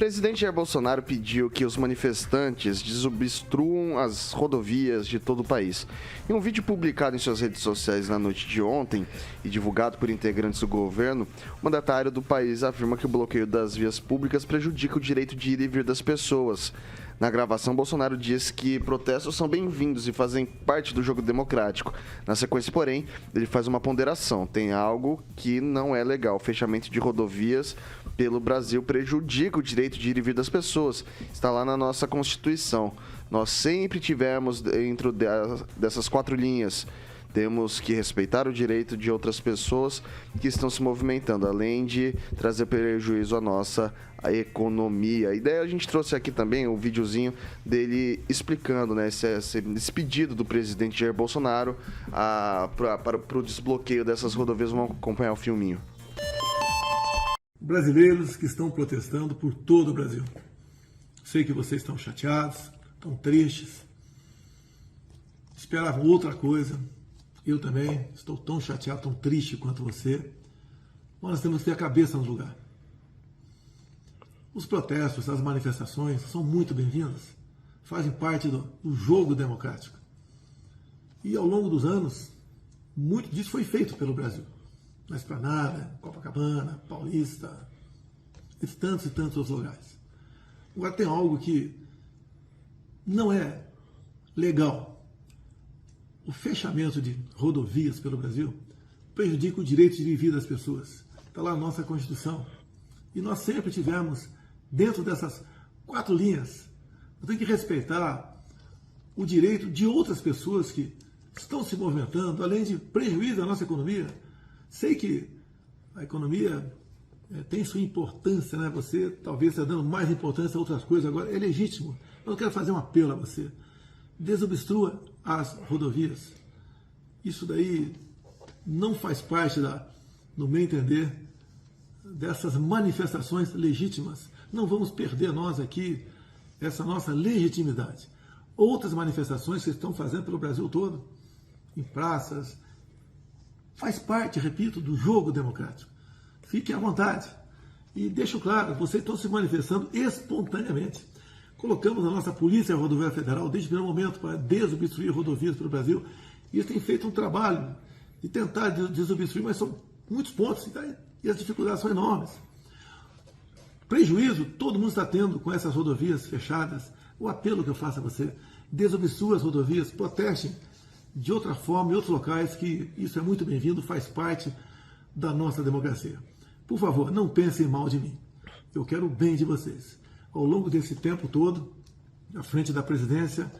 presidente Jair Bolsonaro pediu que os manifestantes desobstruam as rodovias de todo o país. Em um vídeo publicado em suas redes sociais na noite de ontem e divulgado por integrantes do governo, o mandatário do país afirma que o bloqueio das vias públicas prejudica o direito de ir e vir das pessoas. Na gravação, Bolsonaro diz que protestos são bem-vindos e fazem parte do jogo democrático. Na sequência, porém, ele faz uma ponderação. Tem algo que não é legal. O fechamento de rodovias pelo Brasil prejudica o direito de ir e vir das pessoas. Está lá na nossa Constituição. Nós sempre tivemos dentro dessas 4 linhas. Temos que respeitar o direito de outras pessoas que estão se movimentando, além de trazer prejuízo à nossa economia. E daí a gente trouxe aqui também um videozinho dele explicando, né, esse pedido do presidente Jair Bolsonaro para o desbloqueio dessas rodovias. Vamos acompanhar o filminho. Brasileiros que estão protestando por todo o Brasil. Sei que vocês estão chateados, estão tristes, esperavam outra coisa. Eu também estou tão chateado, tão triste quanto você. Mas nós temos que ter a cabeça no lugar. Os protestos, as manifestações são muito bem-vindas, fazem parte do jogo democrático. E ao longo dos anos, muito disso foi feito pelo Brasil. Na Esplanada, Copacabana, Paulista, e tantos outros lugares. Agora tem algo que não é legal. O fechamento de rodovias pelo Brasil prejudica o direito de vir das pessoas. Está lá na nossa Constituição. E nós sempre tivemos, dentro dessas 4 linhas, nós temos que respeitar o direito de outras pessoas que estão se movimentando, além de prejuízo à nossa economia. Sei que a economia tem sua importância, né? Você talvez está dando mais importância a outras coisas agora. É legítimo. Eu quero fazer um apelo a você. Desobstrua as rodovias. Isso daí não faz parte, no meu entender, dessas manifestações legítimas. Não vamos perder nós aqui essa nossa legitimidade. Outras manifestações que estão fazendo pelo Brasil todo, em praças, faz parte, repito, do jogo democrático. Fiquem à vontade. E deixo claro, vocês estão se manifestando espontaneamente. Colocamos a nossa Polícia Rodoviária Federal desde o primeiro momento para desobstruir rodovias pelo Brasil. E eles têm feito um trabalho de tentar desobstruir, mas são muitos pontos e as dificuldades são enormes. Prejuízo todo mundo está tendo com essas rodovias fechadas. O apelo que eu faço a você, desobstrua as rodovias, protestem de outra forma em outros locais, que isso é muito bem-vindo, faz parte da nossa democracia. Por favor, não pensem mal de mim. Eu quero o bem de vocês. Ao longo desse tempo todo, à frente da presidência,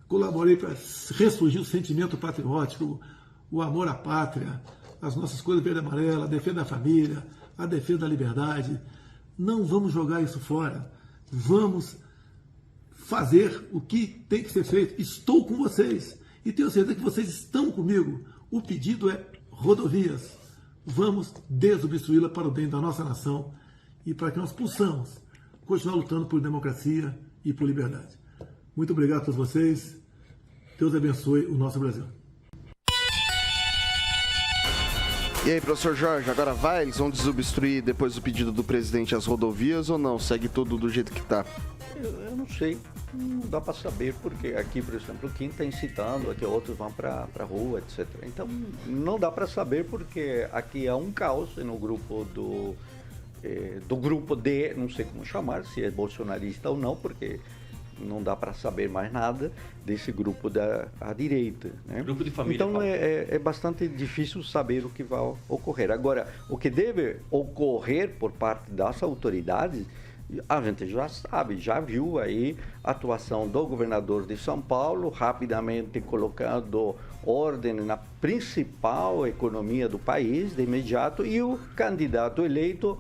colaborei para ressurgir o sentimento patriótico, o amor à pátria, as nossas cores verde e amarela, a defesa da família, a defesa da liberdade. Não vamos jogar isso fora. Vamos fazer o que tem que ser feito. Estou com vocês e tenho certeza que vocês estão comigo. O pedido é rodovias. Vamos desobstruí-la para o bem da nossa nação e para que nós possamos continuar lutando por democracia e por liberdade. Muito obrigado a todos vocês. Deus abençoe o nosso Brasil. E aí, professor Jorge, agora vai? Eles vão desobstruir depois do pedido do presidente as rodovias ou não? Segue tudo do jeito que está? Eu não sei, não dá para saber, porque aqui, por exemplo, quem está incitando, aqui outros vão para a rua, etc. Então, não dá para saber, porque aqui há um caos no grupo do grupo D, não sei como chamar, se é bolsonarista ou não, porque não dá para saber mais nada desse grupo à direita, né? Grupo de família. Então é bastante difícil saber o que vai ocorrer. Agora, o que deve ocorrer por parte das autoridades, a gente já sabe, já viu aí a atuação do governador de São Paulo, rapidamente colocando ordem na principal economia do país de imediato, e o candidato eleito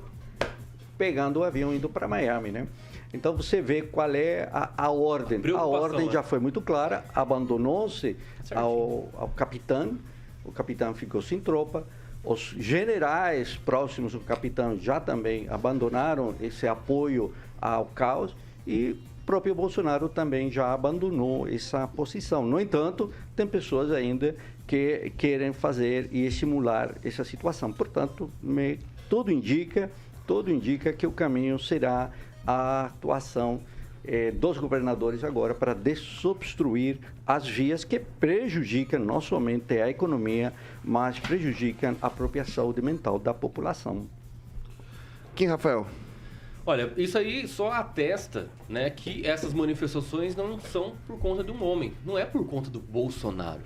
pegando o avião indo para Miami, né? Então você vê qual é a ordem. A ordem já foi muito clara, abandonou-se ao capitão, o capitão ficou sem tropa, os generais próximos do capitão já também abandonaram esse apoio ao caos e o próprio Bolsonaro também já abandonou essa posição. No entanto, tem pessoas ainda que querem fazer e estimular essa situação. Portanto, tudo indica que o caminho será a atuação dos governadores agora para desobstruir as vias que prejudicam não somente a economia, mas prejudicam a própria saúde mental da população. Quem, Rafael? Olha, isso aí só atesta, né, que essas manifestações não são por conta de um homem, não é por conta do Bolsonaro,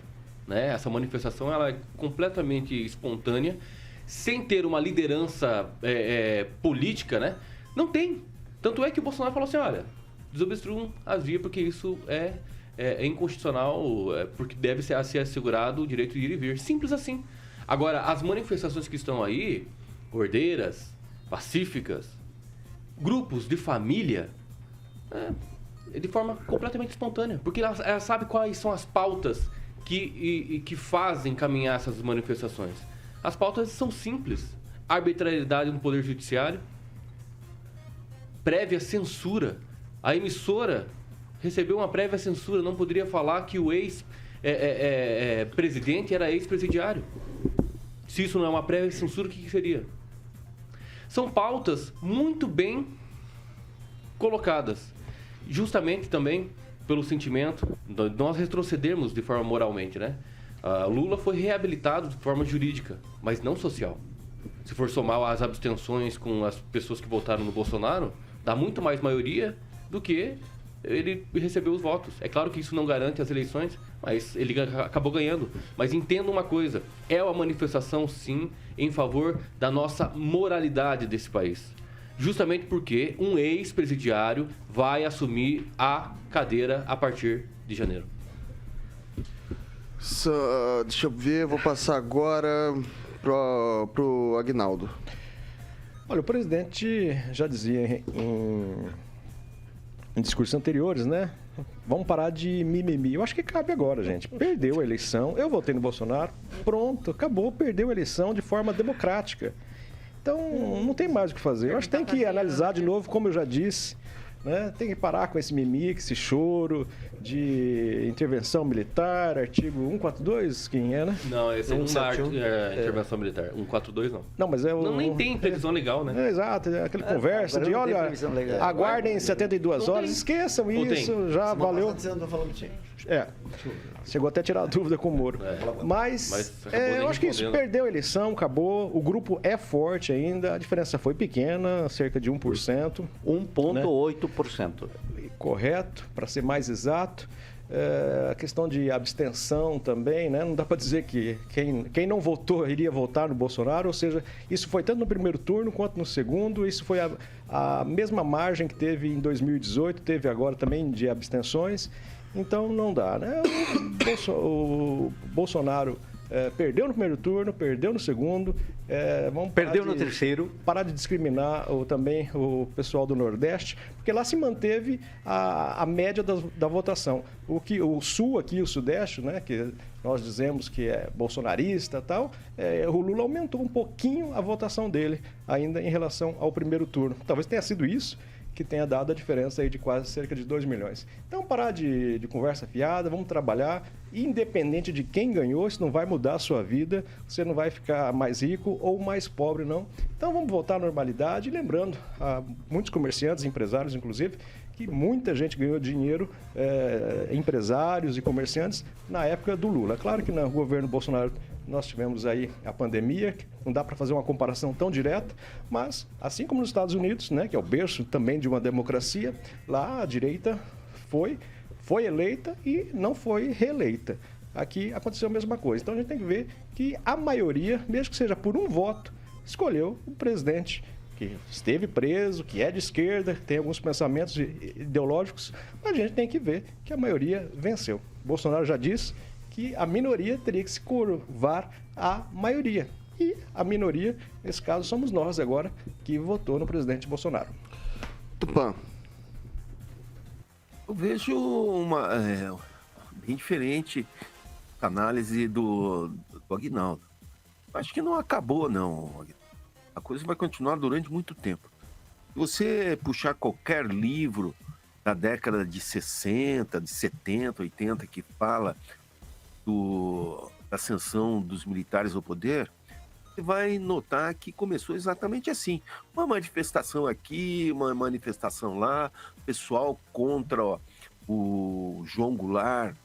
né? Essa manifestação ela é completamente espontânea, sem ter uma liderança política, né? Não tem. Tanto é que o Bolsonaro falou assim, olha, desobstruam as vias porque isso é inconstitucional, porque deve ser assegurado o direito de ir e vir. Simples assim. Agora, as manifestações que estão aí, ordeiras, pacíficas, grupos de família, de forma completamente espontânea, porque ela sabe quais são as pautas que fazem caminhar essas manifestações. As pautas são simples: arbitrariedade no Poder Judiciário, prévia censura. A emissora recebeu uma prévia censura, não poderia falar que o ex-presidente era ex-presidiário. Se isso não é uma prévia censura, o que seria? São pautas muito bem colocadas, justamente também pelo sentimento de nós retrocedermos de forma moralmente, né? Lula foi reabilitado de forma jurídica, mas não social. Se for somar as abstenções com as pessoas que votaram no Bolsonaro, dá muito mais maioria do que ele recebeu os votos. É claro que isso não garante as eleições, mas ele acabou ganhando. Mas entenda uma coisa, é uma manifestação, sim, em favor da nossa moralidade desse país. Justamente porque um ex-presidiário vai assumir a cadeira a partir de janeiro. Deixa eu ver, vou passar agora pro Aguinaldo. Olha, o presidente já dizia em discursos anteriores, né? Vamos parar de mimimi. Eu acho que cabe agora, gente. Perdeu a eleição, eu votei no Bolsonaro, pronto, acabou, perdeu a eleição de forma democrática. Então, não tem mais o que fazer. Eu acho que tem que analisar de novo, como eu já disse, né? Tem que parar com esse mimimi, esse choro de intervenção militar, artigo 142, quem é, né? Não, esse é um da intervenção militar. 142 não. Não, mas é o... Não, nem tem previsão legal, né? Exato, aquela conversa de, olha, aguardem 72 horas, esqueçam isso, já valeu. Chegou até a tirar a dúvida com o Moro. Mas eu acho que isso, perdeu a eleição, acabou, o grupo é forte ainda, a diferença foi pequena, cerca de 1%. 1,8%. Correto, para ser mais exato. A questão de abstenção também, né? Não dá para dizer que quem não votou iria votar no Bolsonaro, ou seja, isso foi tanto no primeiro turno quanto no segundo, isso foi a mesma margem que teve em 2018, teve agora também de abstenções, então não dá, né? O Bolsonaro perdeu no primeiro turno, perdeu no segundo, perdeu no terceiro. Parar de discriminar também o pessoal do Nordeste, porque lá se manteve a média da votação. O Sul aqui, o Sudeste, né, que nós dizemos que é bolsonarista e tal, o Lula aumentou um pouquinho a votação dele ainda em relação ao primeiro turno. Talvez tenha sido isso que tenha dado a diferença aí de quase cerca de 2 milhões. Então, parar de conversa fiada, vamos trabalhar, independente de quem ganhou, isso não vai mudar a sua vida, você não vai ficar mais rico ou mais pobre, não. Então, vamos voltar à normalidade, lembrando a muitos comerciantes, empresários, inclusive, que muita gente ganhou dinheiro, empresários e comerciantes, na época do Lula. Claro que no governo Bolsonaro nós tivemos aí a pandemia, não dá para fazer uma comparação tão direta, mas assim como nos Estados Unidos, né, que é o berço também de uma democracia, lá a direita foi eleita e não foi reeleita. Aqui aconteceu a mesma coisa. Então a gente tem que ver que a maioria, mesmo que seja por um voto, escolheu o presidente que esteve preso, que é de esquerda, que tem alguns pensamentos ideológicos, mas a gente tem que ver que a maioria venceu. Bolsonaro já disse que a minoria teria que se curvar à maioria. E a minoria, nesse caso, somos nós agora, que votou no presidente Bolsonaro. Tupã. Eu vejo uma bem diferente a análise do Aguinaldo. Acho que não acabou, não. A coisa vai continuar durante muito tempo. Se você puxar qualquer livro da década de 60, de 70, 80, que fala da ascensão dos militares ao poder, você vai notar que começou exatamente assim. Uma manifestação aqui, uma manifestação lá, pessoal contra o João Goulart,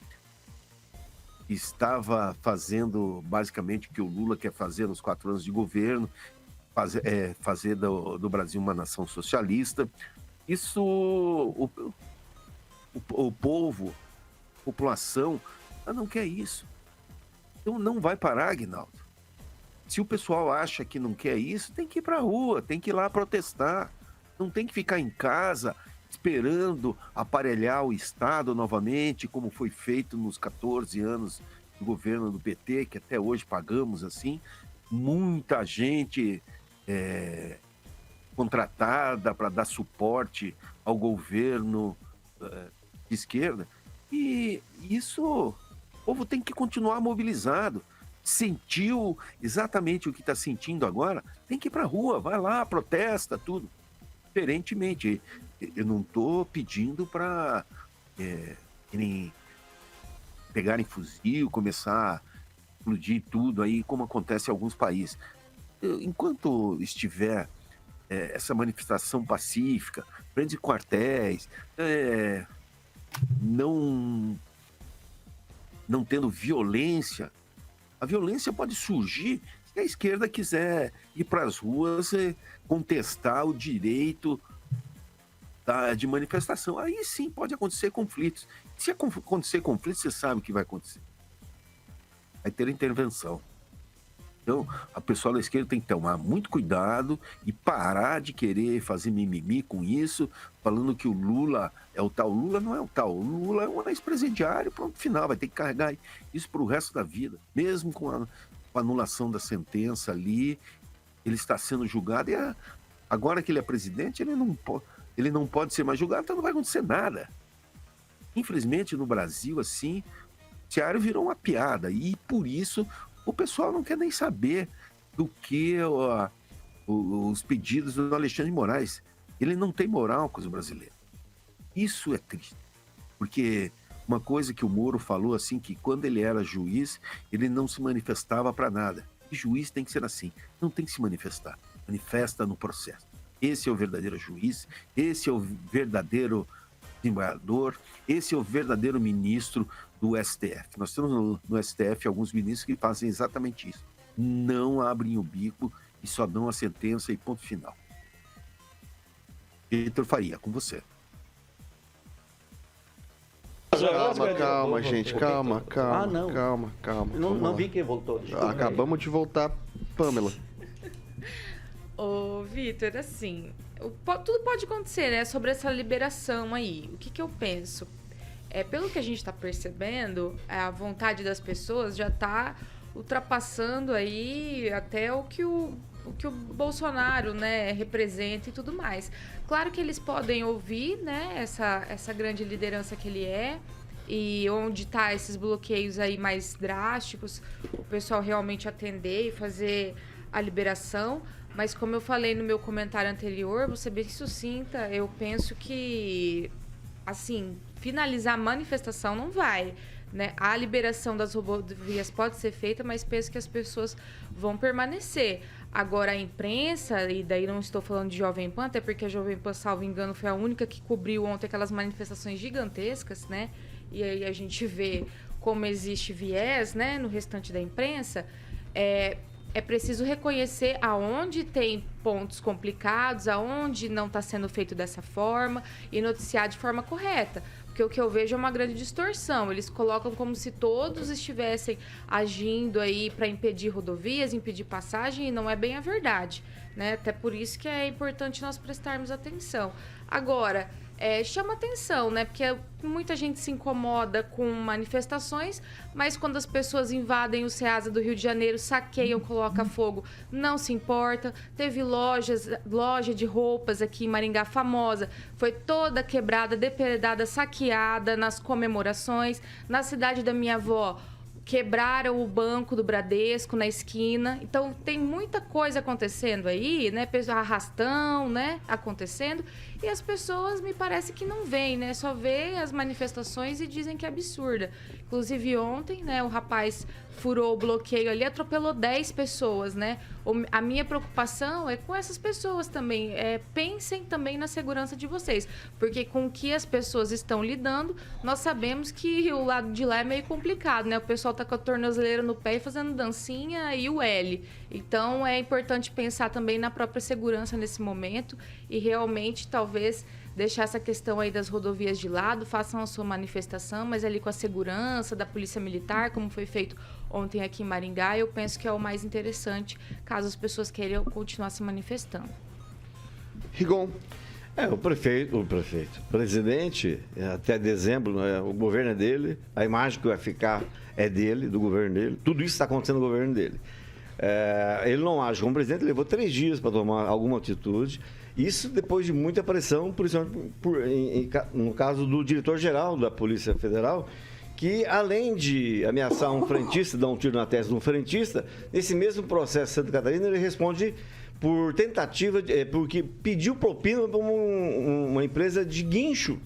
que estava fazendo basicamente o que o Lula quer fazer nos 4 anos de governo, fazer do Brasil uma nação socialista. Isso, o povo, a população, não quer isso. Então não vai parar, Aguinaldo. Se o pessoal acha que não quer isso, tem que ir para a rua, tem que ir lá protestar. Não tem que ficar em casa esperando aparelhar o Estado novamente, como foi feito nos 14 anos do governo do PT, que até hoje pagamos assim. Muita gente contratada para dar suporte ao governo de esquerda. E isso, o povo tem que continuar mobilizado. Sentiu exatamente o que está sentindo agora, tem que ir para a rua, vai lá, protesta, tudo. Diferentemente, eu não estou pedindo para pegarem fuzil, começar a explodir tudo aí, como acontece em alguns países. Enquanto estiver essa manifestação pacífica, frente de quartéis, não tendo violência, a violência pode surgir se a esquerda quiser ir para as ruas contestar o direito de manifestação. Aí sim pode acontecer conflitos. Se acontecer conflito, você sabe o que vai acontecer. Vai ter intervenção. Então, a pessoa da esquerda tem que tomar muito cuidado e parar de querer fazer mimimi com isso, falando que o Lula é o tal. O Lula não é o tal. O Lula é um ex-presidiário, pronto, final. Vai ter que carregar isso para o resto da vida. Mesmo com a anulação da sentença ali, ele está sendo julgado. E agora que ele é presidente, ele não pode ser mais julgado, então não vai acontecer nada. Infelizmente, no Brasil, assim, o judiciário virou uma piada. E, por isso, o pessoal não quer nem saber do que os pedidos do Alexandre de Moraes. Ele não tem moral com os brasileiros. Isso é triste. Porque uma coisa que o Moro falou, assim, que quando ele era juiz, ele não se manifestava para nada. E juiz tem que ser assim, não tem que se manifestar. Manifesta no processo. Esse é o verdadeiro juiz, esse é o verdadeiro desembargador, esse é o verdadeiro ministro do STF. Nós temos no STF alguns ministros que fazem exatamente isso. Não abrem o bico e só dão a sentença e ponto final. Vitor Faria, com você. Calma, gente, calma. não. Calma. Não vi quem voltou. Desculpa. Acabamos de voltar, Pamela. Ô, Vitor, assim, tudo pode acontecer, né? Sobre essa liberação aí. O que eu penso? Pelo que a gente está percebendo, a vontade das pessoas já está ultrapassando aí até o que o Bolsonaro, né, representa e tudo mais. Claro que eles podem ouvir, né, essa grande liderança que ele é, e onde tá esses bloqueios aí mais drásticos, o pessoal realmente atender e fazer a liberação. Mas como eu falei no meu comentário anterior, vou ser bem sucinta, eu penso que, assim, finalizar a manifestação não vai, né? A liberação das rodovias pode ser feita, mas penso que as pessoas vão permanecer. Agora, a imprensa, e daí não estou falando de Jovem Pan, até porque a Jovem Pan, salvo engano, foi a única que cobriu ontem aquelas manifestações gigantescas, né? E aí a gente vê como existe viés, né, no restante da imprensa. É preciso reconhecer aonde tem pontos complicados, aonde não está sendo feito dessa forma e noticiar de forma correta. Porque o que eu vejo é uma grande distorção. Eles colocam como se todos estivessem agindo aí para impedir rodovias, impedir passagem, e não é bem a verdade, né? Até por isso que é importante nós prestarmos atenção. Agora, chama atenção, né? Porque muita gente se incomoda com manifestações, mas quando as pessoas invadem o Ceasa do Rio de Janeiro, saqueiam, colocam fogo, não se importa. Teve loja de roupas aqui em Maringá famosa, foi toda quebrada, depredada, saqueada nas comemorações. Na cidade da minha avó, quebraram o banco do Bradesco na esquina. Então, tem muita coisa acontecendo aí, né? Arrastão, né? Acontecendo. E as pessoas, me parece que não veem, né? Só vê as manifestações e dizem que é absurda. Inclusive, ontem, né? O rapaz furou o bloqueio ali, atropelou 10 pessoas, né? A minha preocupação é com essas pessoas também. Pensem também na segurança de vocês. Porque com o que as pessoas estão lidando, nós sabemos que o lado de lá é meio complicado, né? O pessoal tá com a tornozeleira no pé e fazendo dancinha e o L. Então, é importante pensar também na própria segurança nesse momento e realmente, talvez, deixar essa questão aí das rodovias de lado, façam a sua manifestação, mas ali com a segurança da Polícia Militar, como foi feito ontem aqui em Maringá, eu penso que é o mais interessante, caso as pessoas queiram continuar se manifestando. Rigon. O presidente, até dezembro, né, o governo é dele, a imagem que vai ficar é dele, do governo dele, tudo isso está acontecendo no governo dele. Ele não age como presidente, levou 3 dias para tomar alguma atitude. Isso depois de muita pressão, no caso do diretor-geral da Polícia Federal, que além de ameaçar um frentista, dar um tiro na testa de um frentista, nesse mesmo processo de Santa Catarina, ele responde por tentativa, porque pediu propina para uma empresa de guincho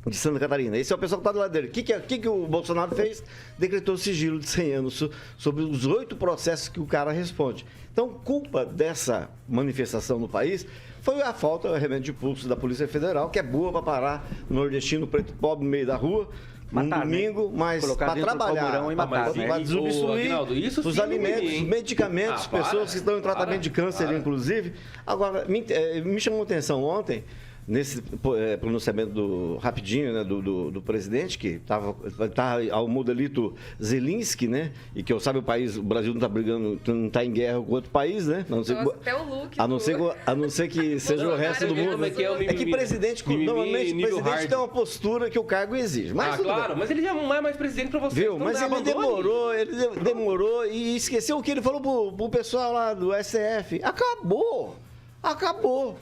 de Santa Catarina. Esse é o pessoal que está do lado dele. O que o Bolsonaro fez? Decretou sigilo de 100 anos sobre os 8 processos que o cara responde. Então, culpa dessa manifestação no país foi a falta realmente de pulso da Polícia Federal, que é boa para parar nordestino preto pobre no meio da rua, Matar, domingo, né? mas para trabalhar, para desobstruir os alimentos, os medicamentos, pessoas que estão em tratamento de câncer, inclusive. Agora, me chamou a atenção ontem, nesse pronunciamento rapidinho, né, do presidente, que tá ao modelito Zelensky, né? E que eu sabe, o Brasil não está brigando, não está em guerra com outro país, né? Até o look. A não ser que seja o resto do mundo. É que presidente, normalmente o presidente tem uma postura que o cargo exige. Mas claro, mas ele já não é mais presidente para você. Viu? Mas ele demorou e esqueceu o que ele falou pro pessoal lá do STF. Acabou.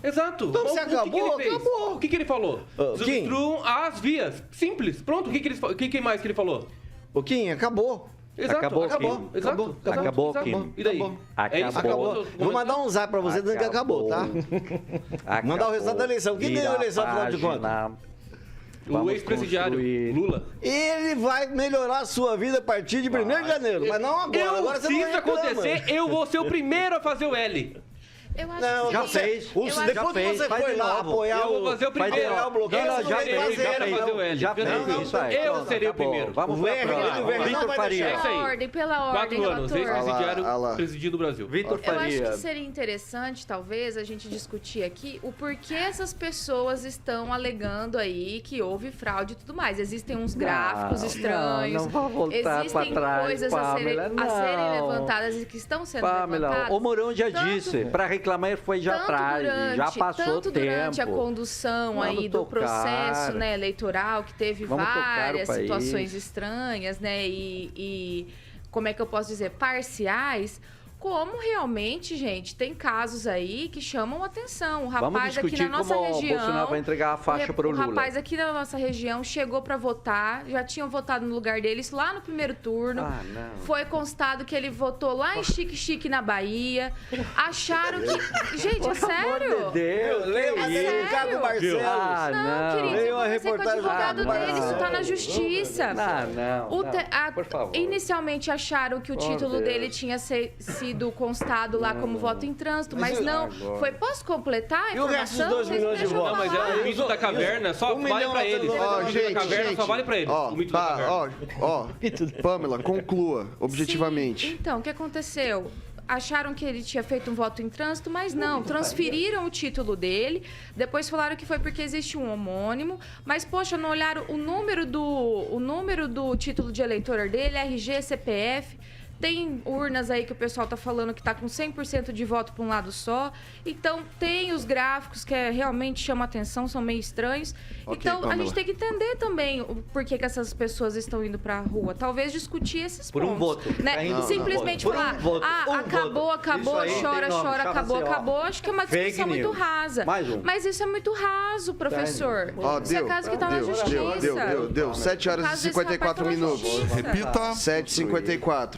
Exato. Então, se acabou, acabou. O que ele falou? Destruam as vias. Simples. Pronto. O que mais que ele falou? O Kim, acabou. Exato. Acabou. Kim. E daí? Acabou. Vou mandar um zap pra você dizendo que acabou, tá? Mandar o resultado da eleição. Quem ganhou a eleição, afinal de contas? O ex-presidiário Lula. Ele vai melhorar a sua vida a partir de 1º de janeiro. Mas não agora. Agora você se não isso acontecer, eu vou ser o primeiro a fazer o L. Eu acho Não, que já fez. Depois que você foi lá apoiar eu vou fazer o primeiro. o bloqueio, Eu serei o primeiro. Vamos para Vitor Faria. Pela ordem, 4 anos, relator. ex-presidiário presidindo o Brasil. Vitor Eu acho Faria. que seria interessante, talvez, a gente discutir aqui o porquê essas pessoas estão alegando aí que houve fraude e tudo mais. Existem uns gráficos estranhos. Não vá voltar existem pra trás, coisas a serem levantadas e que estão sendo levantadas. O Mourão já disse, para reclamar foi já atrás, já passou tanto tempo. Durante a condução aí do processo, né, eleitoral, que teve várias situações estranhas, né, e como é que eu posso dizer, parciais, como realmente, gente, tem casos aí que chamam atenção. O rapaz aqui na nossa região... O Bolsonaro vai entregar a faixa para o Lula. O rapaz aqui na nossa região chegou para votar, já tinham votado no lugar dele, isso lá no primeiro turno. Foi constado que ele votou lá em Chique na Bahia. Acharam que... Gente, é sério? Leia o Thiago Barcelos. Não, querido, eu conversei com o advogado dele, isso tá na justiça. Por favor. Inicialmente acharam que o título dele tinha sido constado lá como voto em trânsito, mas não. Foi, posso completar a E o resto dos informação? 2 milhões de votos? Não, mas o mito da caverna só vale pra eles. O mito da caverna só vale pra eles. O mito da caverna. Pamela, conclua, objetivamente. Sim. Então, o que aconteceu? Acharam que ele tinha feito um voto em trânsito, mas não. Transferiram o título dele. Depois falaram que foi porque existe um homônimo. Mas, poxa, não olharam o número do título de eleitor dele, RG, CPF. Tem urnas aí que o pessoal tá falando que tá com 100% de voto para um lado só. Então, tem os gráficos que realmente chamam atenção, são meio estranhos. Então, Pamela, a gente tem que entender também o porquê que essas pessoas estão indo pra rua. Talvez discutir esses pontos. Por um voto. Né? Simplesmente falar, acabou, chora, acabou. Acho que é uma discussão muito rasa. Mas isso é muito raso, professor. Isso é caso que tá na justiça. Deu. 7 horas e 54 minutos. Repita. 7h54.